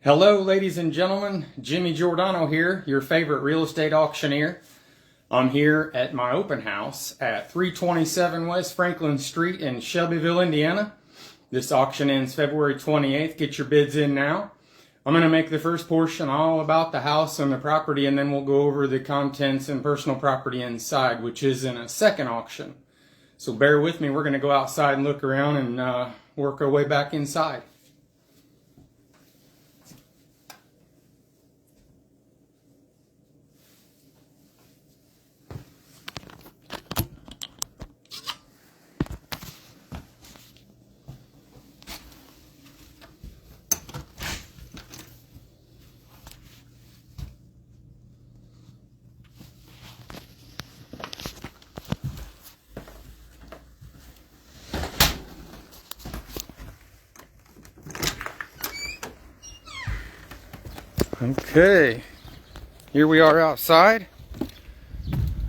Hello, ladies and gentlemen. Jimmy Giordano here, your favorite real estate auctioneer. I'm here at my open house at 327 West Franklin Street in Shebyville, Indiana. This auction ends February 28th. Get your bids in now. I'm going to make the first portion all about the house and the property, and then we'll go over the contents and personal property inside, which is in a second auction. So bear with me. We're going to go outside and look around and work our way back inside. Okay, here we are outside,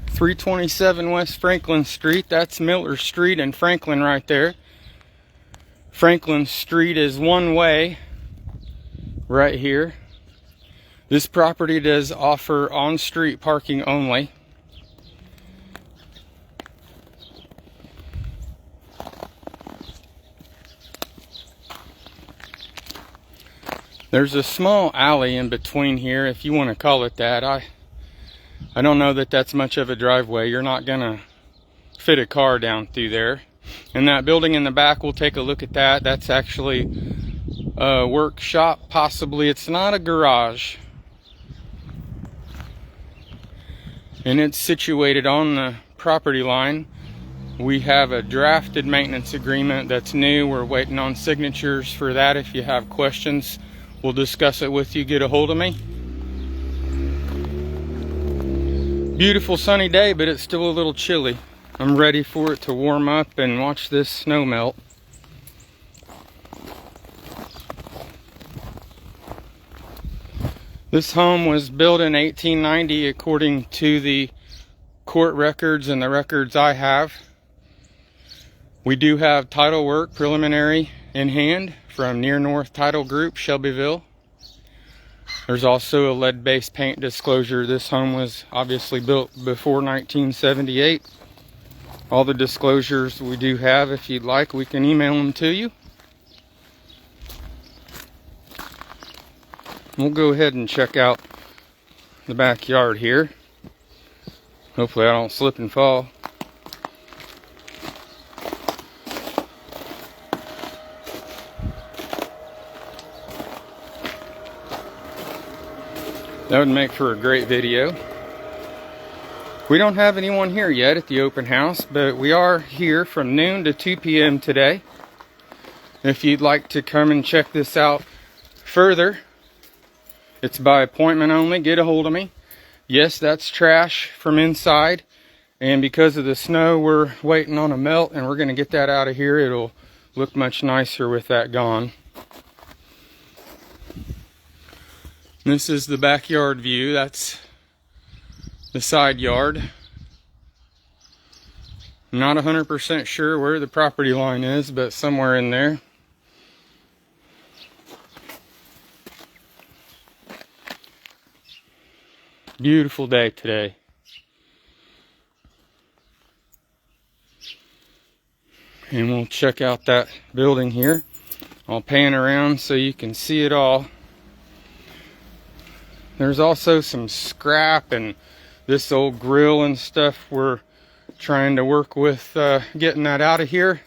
327 West Franklin Street. That's Miller Street and Franklin right there. Franklin Street is one way right here. This property does offer on-street parking only. There's a small alley in between here, if you want to call it that. I don't know that that's much of a driveway. You're not gonna fit a car down through there. And that building in the back, we'll take a look at that. That's actually a workshop, possibly. It's not a garage. And it's situated on the property line. We have a drafted maintenance agreement that's new. We're waiting on signatures for that. If you have questions, we'll discuss it with you. Get a hold of me. Beautiful sunny day, but it's still a little chilly. I'm ready for it to warm up and watch this snow melt. This home was built in 1890 according to the court records and the records I have. We do have title work preliminary in hand from Near North Title Group, Shebyville. There's also a lead-based paint disclosure. This home was obviously built before 1978. All the disclosures we do have, if you'd like, we can email them to you. We'll go ahead and check out the backyard here. Hopefully I don't slip and fall. That would make for a great video. We don't have anyone here yet at the open house, but we are here from noon to 2 p.m. today. If you'd like to come and check this out further, it's by appointment only. Get a hold of me. Yes, that's trash from inside, and because of the snow, we're waiting on a melt, and we're going to get that out of here. It'll look much nicer with that gone. This is the backyard view. That's the side yard. I'm not 100% sure where the property line is, but somewhere in there. Beautiful day today. And we'll check out that building here. I'll pan around so you can see it all. There's also some scrap and this old grill and stuff. We're trying to work with getting that out of here.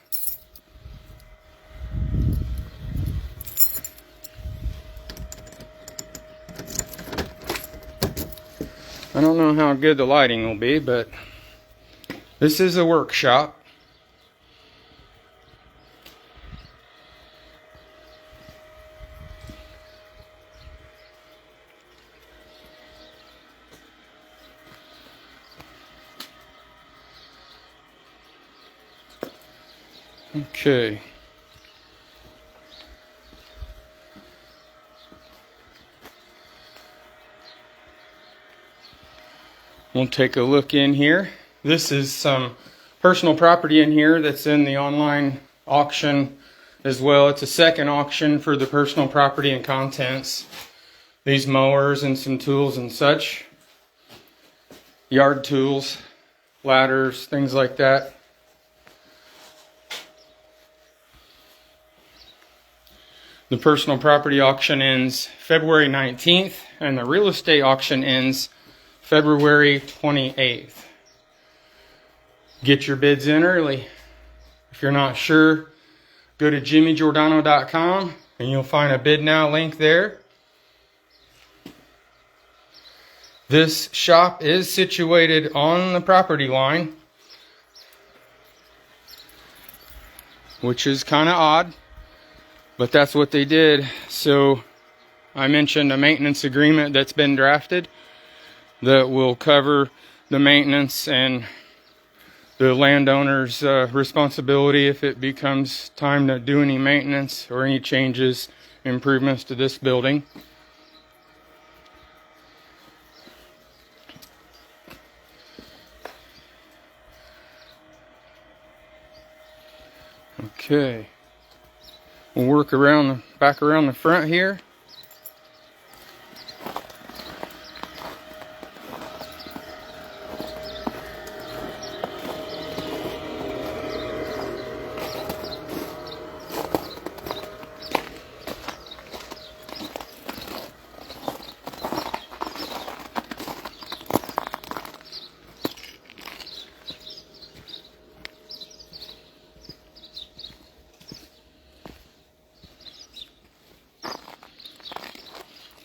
I don't know how good the lighting will be, but this is a workshop. Okay. We'll take a look in here. This is some personal property in here that's in the online auction as well. It's a second auction for the personal property and contents. These mowers and some tools and such. Yard tools, ladders, things like that. The personal property auction ends February 19th and the real estate auction ends February 28th. Get your bids in early. If you're not sure, go to jimmygiordano.com and you'll find a bid now link there. This shop is situated on the property line, which is kind of odd, but that's what they did. So I mentioned a maintenance agreement that's been drafted that will cover the maintenance and the landowner's responsibility if it becomes time to do any maintenance or any changes, improvements to this building. Okay, we'll work around back around the front here.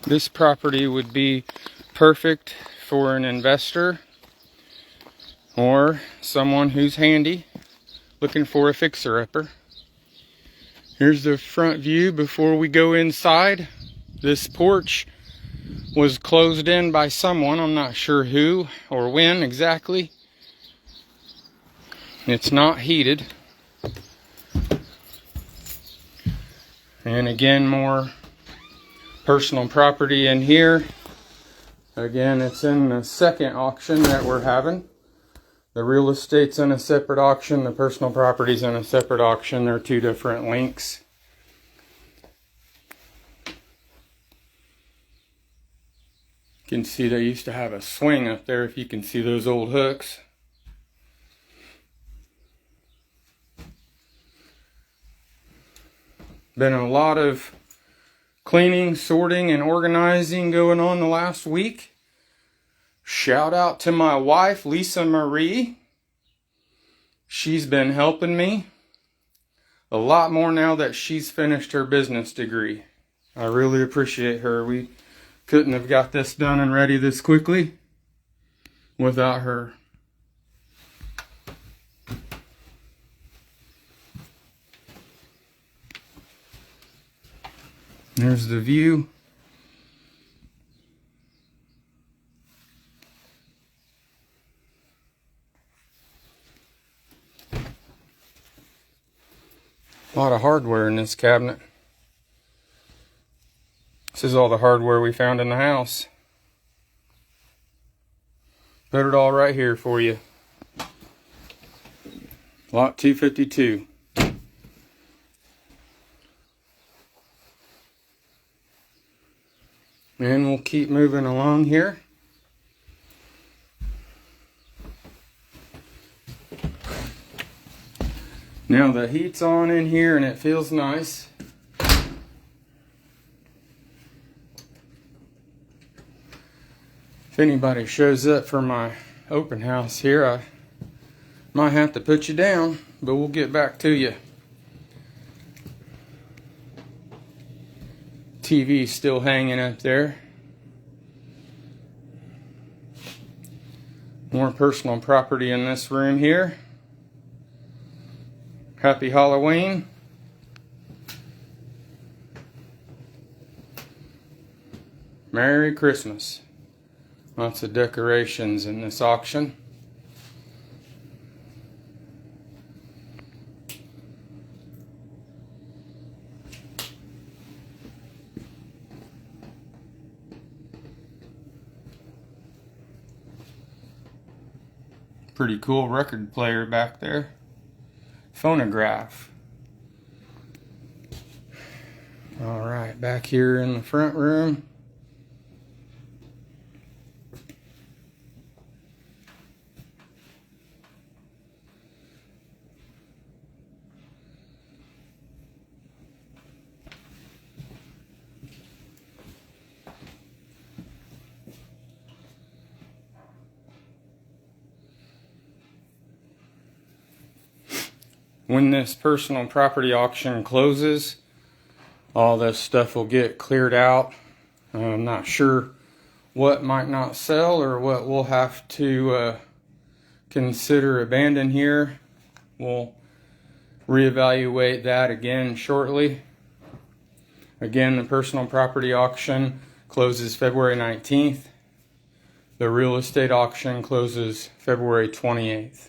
This property would be perfect for an investor or someone who's handy looking for a fixer-upper. Here's the front view before we go inside. This porch was closed in by someone, I'm not sure who or when exactly. It's not heated. And again, more personal property in here. Again, it's in the second auction that we're having. The real estate's in a separate auction. The personal property's in a separate auction. They're two different links. You can see they used to have a swing up there, if you can see those old hooks. Been a lot of cleaning, sorting, and organizing going on the last week. Shout out to my wife, Lisa Marie. She's been helping me a lot more now that she's finished her business degree. I really appreciate her. We couldn't have got this done and ready this quickly without her. There's the view. A lot of hardware in this cabinet. This is all the hardware we found in the house. Put it all right here for you. Lot 252. And we'll keep moving along here. Now the heat's on in here and it feels nice. If anybody shows up for my open house here, I might have to put you down, but we'll get back to you. TV still hanging up there. More personal property in this room here. Happy Halloween. Merry Christmas. Lots of decorations in this auction. Pretty cool record player back there. Phonograph. Right back here in the front room. When this personal property auction closes, all this stuff will get cleared out. I'm not sure what might not sell or what we'll have to consider abandon here. We'll reevaluate that again shortly. Again, the personal property auction closes February 19th. The real estate auction closes February 28th.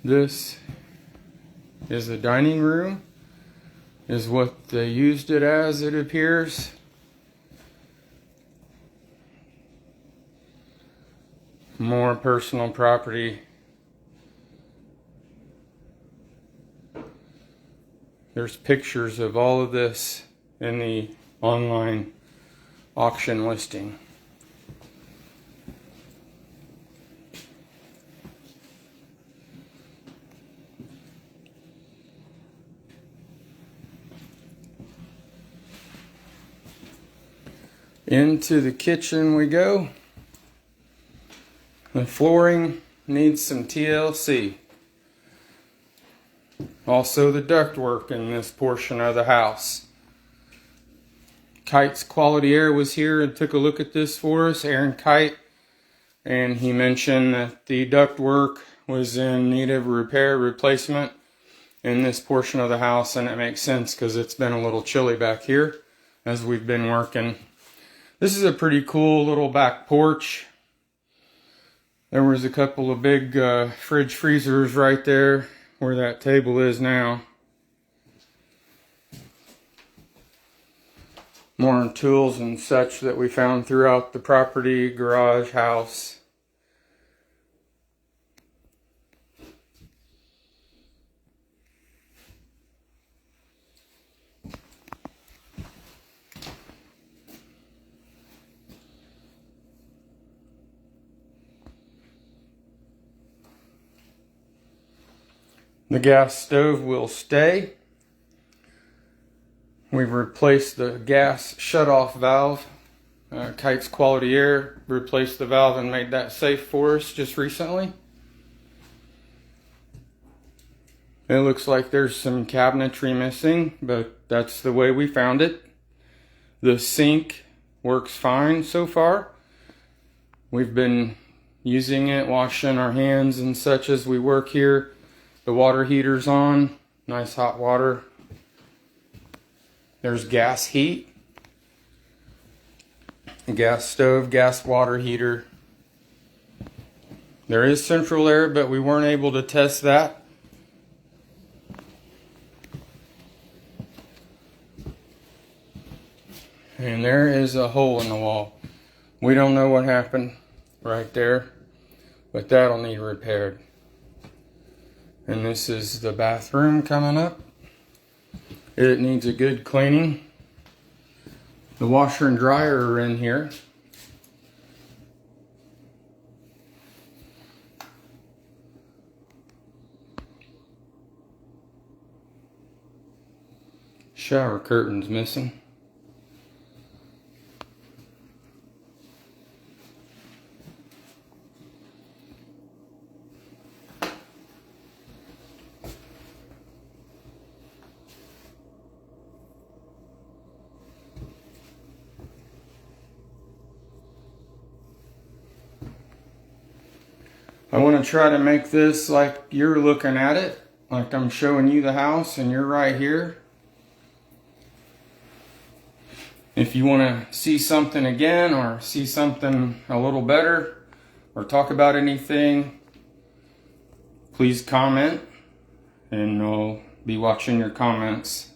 This is the dining room, is what they used it as, it appears. More personal property. There's pictures of all of this in the online auction listing. Into the kitchen we go. The flooring needs some TLC. Also the ductwork in this portion of the house. Kite's Quality Air was here and took a look at this for us, Aaron Kite, and he mentioned that the ductwork was in need of repair, replacement in this portion of the house, and it makes sense because it's been a little chilly back here as we've been working. This is a pretty cool little back porch. There was a couple of big fridge freezers right there where that table is now. More tools and such that we found throughout the property, garage, house. The gas stove will stay. We've replaced the gas shutoff valve. Kite's Quality Air replaced the valve and made that safe for us just recently. It looks like there's some cabinetry missing, but that's the way we found it. The sink works fine so far. We've been using it, washing our hands and such as we work here. The water heater's on, nice hot water. There's gas heat, a gas stove, gas water heater. There is central air, but we weren't able to test that. And there is a hole in the wall. We don't know what happened right there, but that'll need repaired. And this is the bathroom coming up. It needs a good cleaning. The washer and dryer are in here. Shower curtains missing. I want to try to make this like you're looking at it, like I'm showing you the house and you're right here. If you want to see something again or see something a little better or talk about anything, please comment and I'll be watching your comments.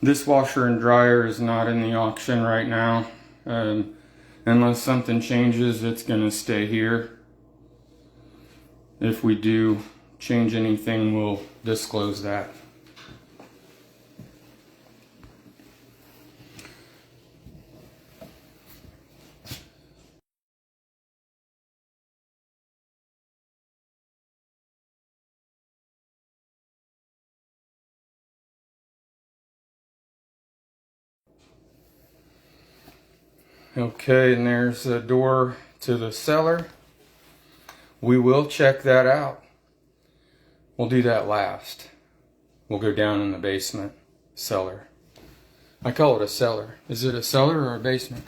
This washer and dryer is not in the auction right now. Unless something changes, it's going to stay here. If we do change anything, we'll disclose that. Okay, and there's the door to the cellar. We will check that out. We'll do that last. We'll go down in the basement cellar. I call it a cellar. Is it a cellar or a basement?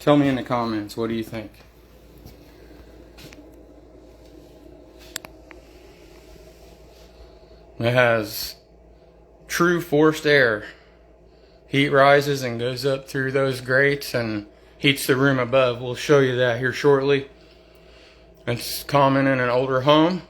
Tell me in the comments, what do you think? It has true forced air. Heat rises and goes up through those grates and heats the room above. We'll show you that here shortly. It's common in an older home.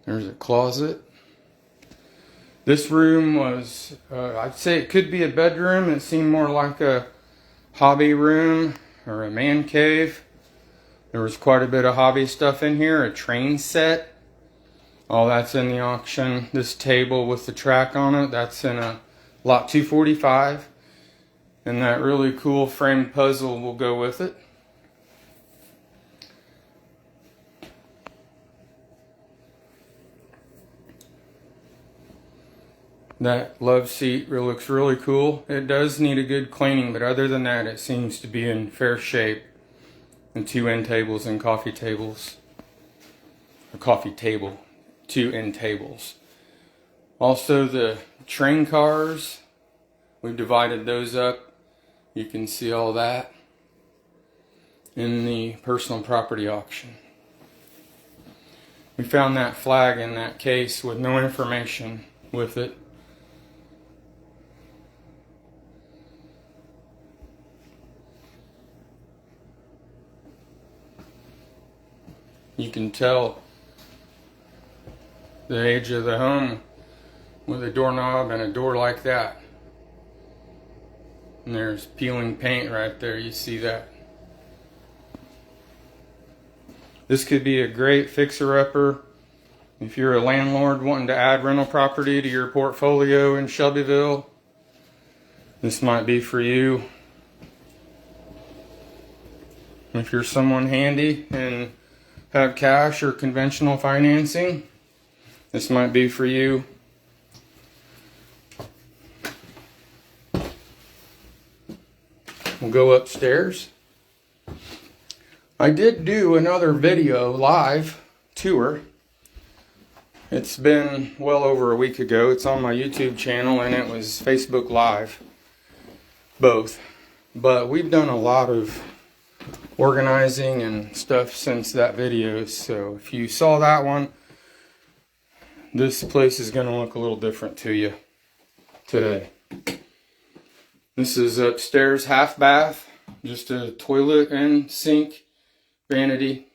There's a closet. This room was, I'd say it could be a bedroom. It seemed more like a hobby room or a man cave. There was quite a bit of hobby stuff in here. A train set. All that's in the auction. This table with the track on it, that's in a lot 245. And that really cool framed puzzle will go with it. That love seat looks really cool. It does need a good cleaning, but other than that, it seems to be in fair shape. And 2 end tables and coffee tables. A coffee table. 2 end tables. Also the train cars. We've divided those up. You can see all that in the personal property auction. We found that flag in that case with no information with it. You can tell the age of the home with a doorknob and a door like that. And there's peeling paint right there, you see that. This could be a great fixer-upper if you're a landlord wanting to add rental property to your portfolio in Shebyville. This might be for you. If you're someone handy and have cash or conventional financing, this might be for you. We'll go upstairs. I did do another video live tour. It's been well over a week ago. It's on my YouTube channel and it was Facebook Live. Both. But we've done a lot of organizing and stuff since that video, so if you saw that one, this place is going to look a little different to you today. This is upstairs, half bath, just a toilet and sink, vanity.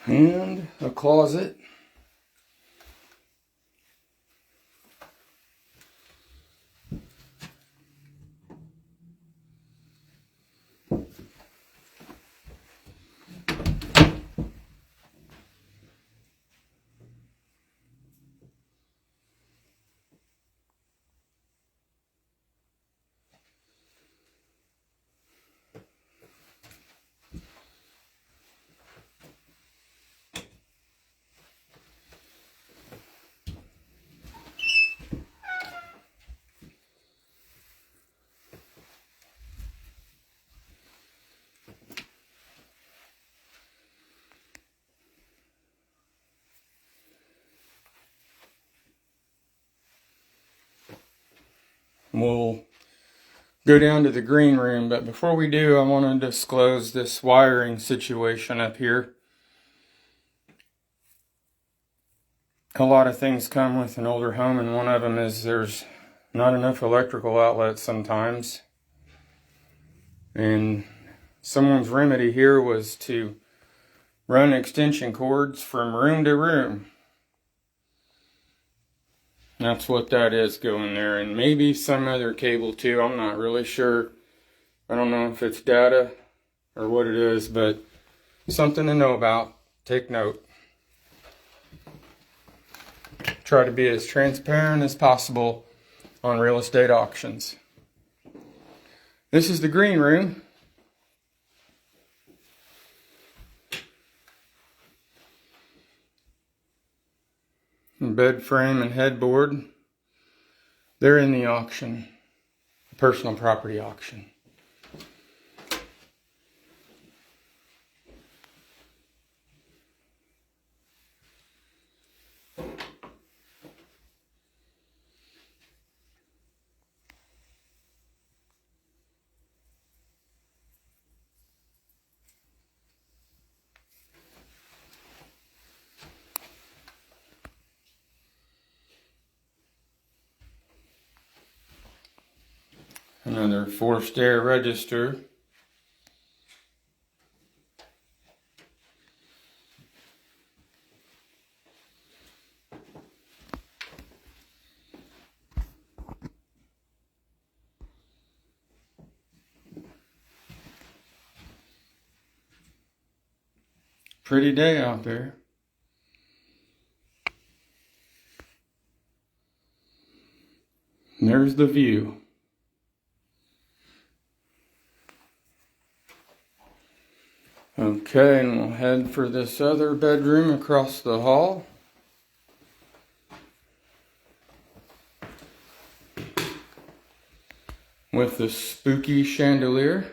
And a closet. we'll go down to the green room. But before we do, I want to disclose this wiring situation up here. A lot of things come with an older home, and one of them is there's not enough electrical outlets sometimes. And someone's remedy here was to run extension cords from room to room. That's what that is going there, and maybe some other cable too. I'm not really sure. I don't know if it's data or what it is, but something to know about. Take note. Try to be as transparent as possible on real estate auctions. This is the green room. Bed frame and headboard. They're in the auction, personal property auction. Another forced air register. Pretty day out there. And there's the view. Okay, and we'll head for this other bedroom across the hall. With the spooky chandelier.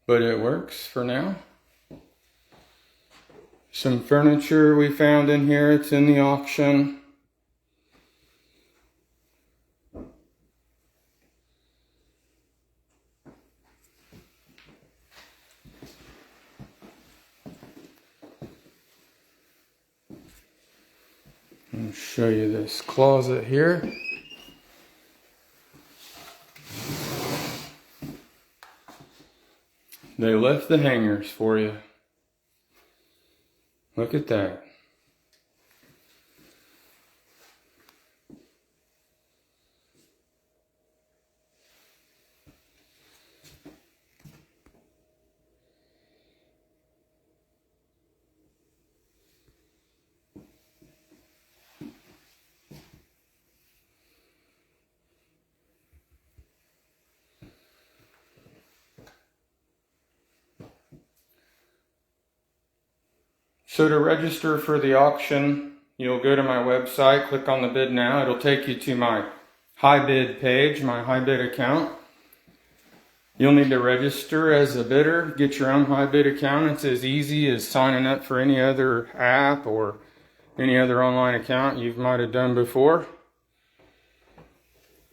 But it works for now. Some furniture we found in here. It's in the auction. I'll show you this closet here. They left the hangers for you. Look at that. So to register for the auction, you'll go to my website, click on the bid now. It'll take you to my high bid page, my high bid account. You'll need to register as a bidder, get your own high bid account. It's as easy as signing up for any other app or any other online account you might have done before.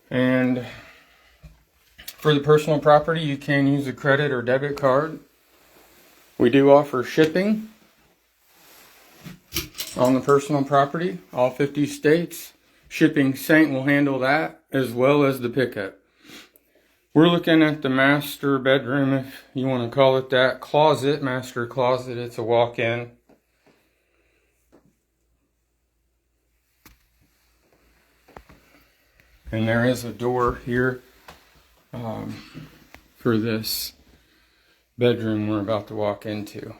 And for the personal property, you can use a credit or debit card. We do offer shipping on the personal property, all 50 states. Shipping Saint will handle that as well as the pickup. We're looking at the master bedroom, if you want to call it that, closet, master closet. It's a walk-in. And there is a door here for this bedroom we're about to walk into.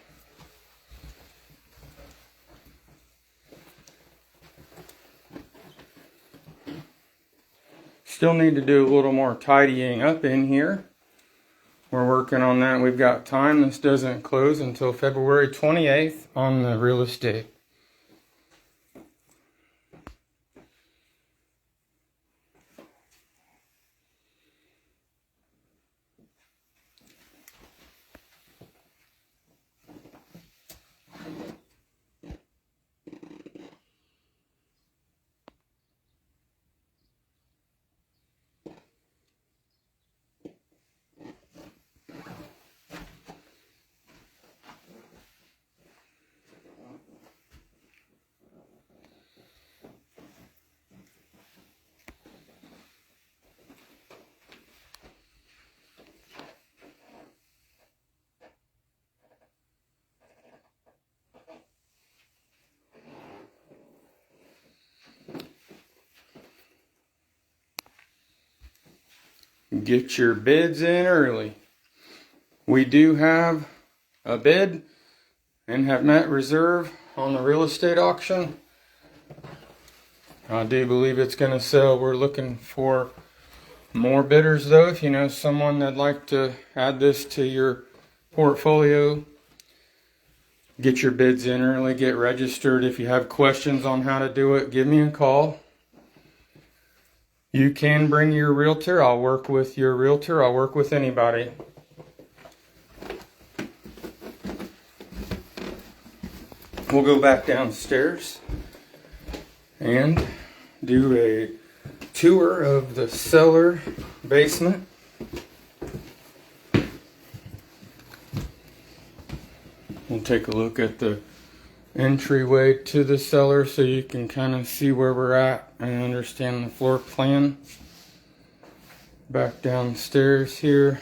Still need to do a little more tidying up in here. We're working on that. We've got time. This doesn't close until February 28th on the real estate. Get your bids in early. We do have a bid and have met reserve on the real estate auction. I do believe it's going to sell. We're looking for more bidders though. If you know someone that'd like to add this to your portfolio, get your bids in early, get registered. If you have questions on how to do it, give me a call. You can bring your realtor. I'll work with your realtor. I'll work with anybody. We'll go back downstairs and do a tour of the cellar basement. We'll take a look at the entryway to the cellar so you can kind of see where we're at and understand the floor plan. Back downstairs here.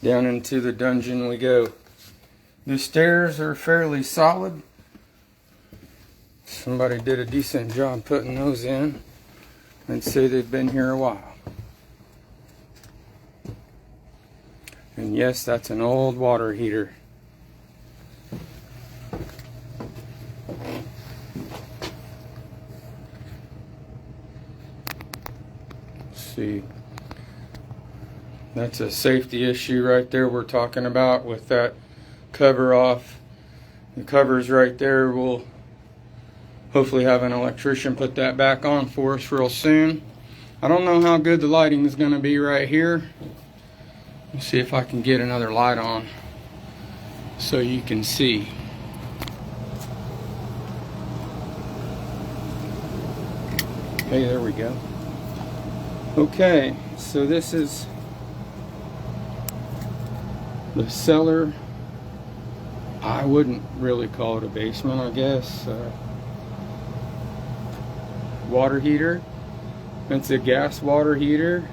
Down into the dungeon we go. The stairs are fairly solid. Somebody did a decent job putting those in. I'd say they've been here a while. And yes, that's an old water heater. Let's see. That's a safety issue right there we're talking about with that cover off. The cover's right there. We'll hopefully have an electrician put that back on for us real soon. I don't know how good the lighting is going to be right here. Let's see if I can get another light on so you can see. Hey, there we go. Okay, so this is the cellar. I wouldn't really call it a basement, I guess. Water heater. It's a gas water heater.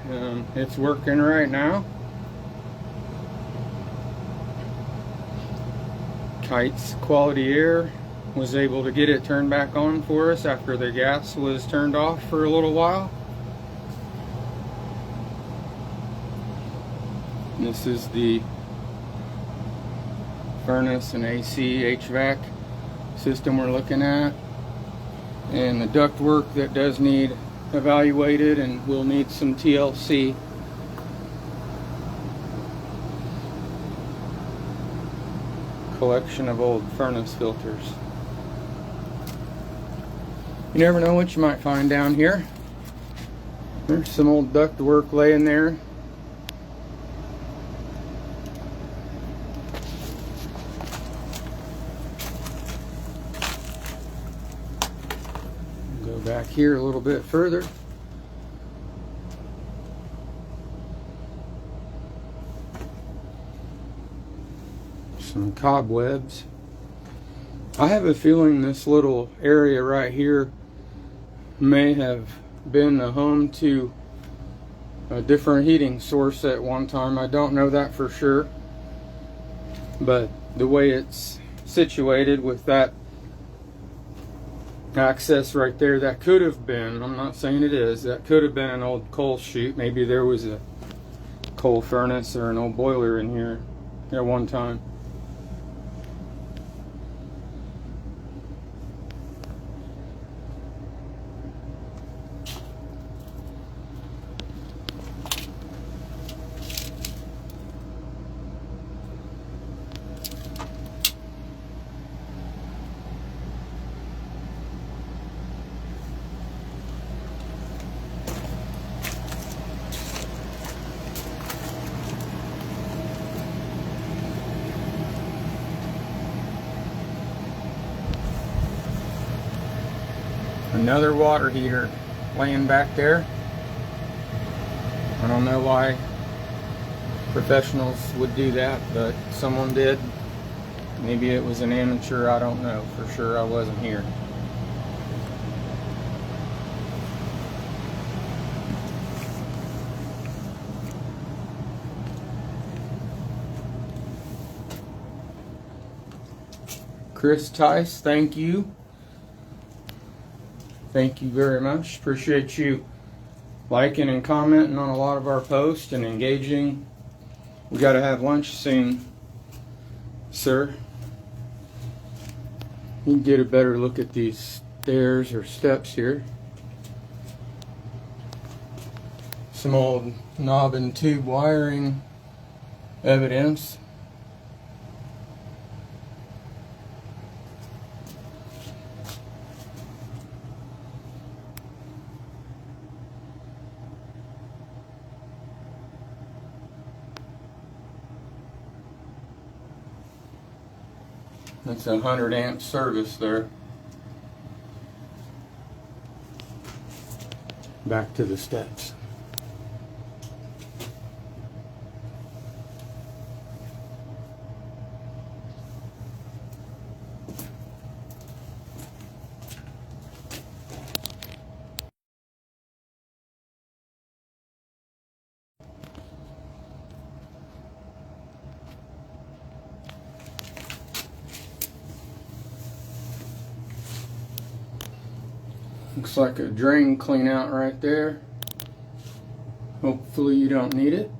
It's working right now. Kite's Quality Air was able to get it turned back on for us after the gas was turned off for a little while. This is the furnace and AC HVAC system we're looking at, and the duct work that does need evaluated and will need some TLC. Collection of old furnace filters. You never know what you might find down here. There's some old duct work laying there. Go back here a little bit further. Some cobwebs. I have a feeling this little area right here may have been the home to a different heating source at one time. I don't know that for sure, but the way it's situated with that access right there, that could have been, I'm not saying it is, that could have been an old coal chute. Maybe there was a coal furnace or an old boiler in here at one time. Another water heater laying back there. I don't know why professionals would do that, but someone did. Maybe it was an amateur, I don't know for sure. I wasn't here. Chris Tice, thank you Thank you very much. Appreciate you liking and commenting on a lot of our posts and engaging. We got to have lunch soon, sir. You can get a better look at these stairs or steps here. Some old knob and tube wiring evidence. That's a 100 amp service there. Back to the steps. Looks like a drain clean out right there. Hopefully you don't need it.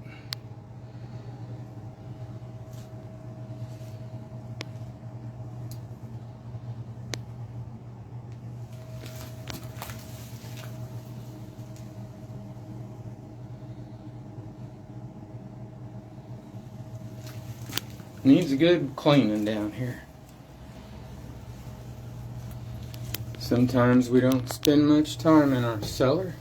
Needs a good cleaning down here. Sometimes we don't spend much time in our cellar.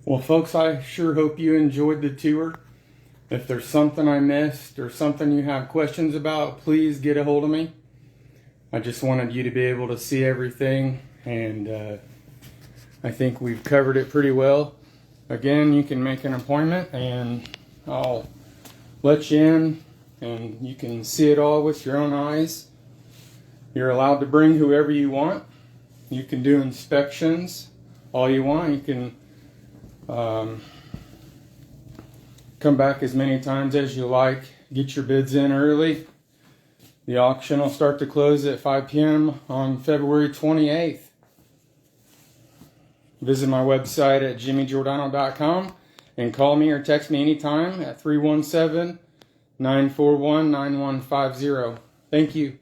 Well, folks, I sure hope you enjoyed the tour. If there's something I missed or something you have questions about, please get a hold of me. I just wanted you to be able to see everything, and I think we've covered it pretty well. Again, you can make an appointment and I'll let you in and you can see it all with your own eyes. You're allowed to bring whoever you want. You can do inspections all you want. You can come back as many times as you like. Get your bids in early. The auction will start to close at 5 p.m. on February 28th. Visit my website at jimmygiordano.com and call me or text me anytime at 317-941-9150. Thank you.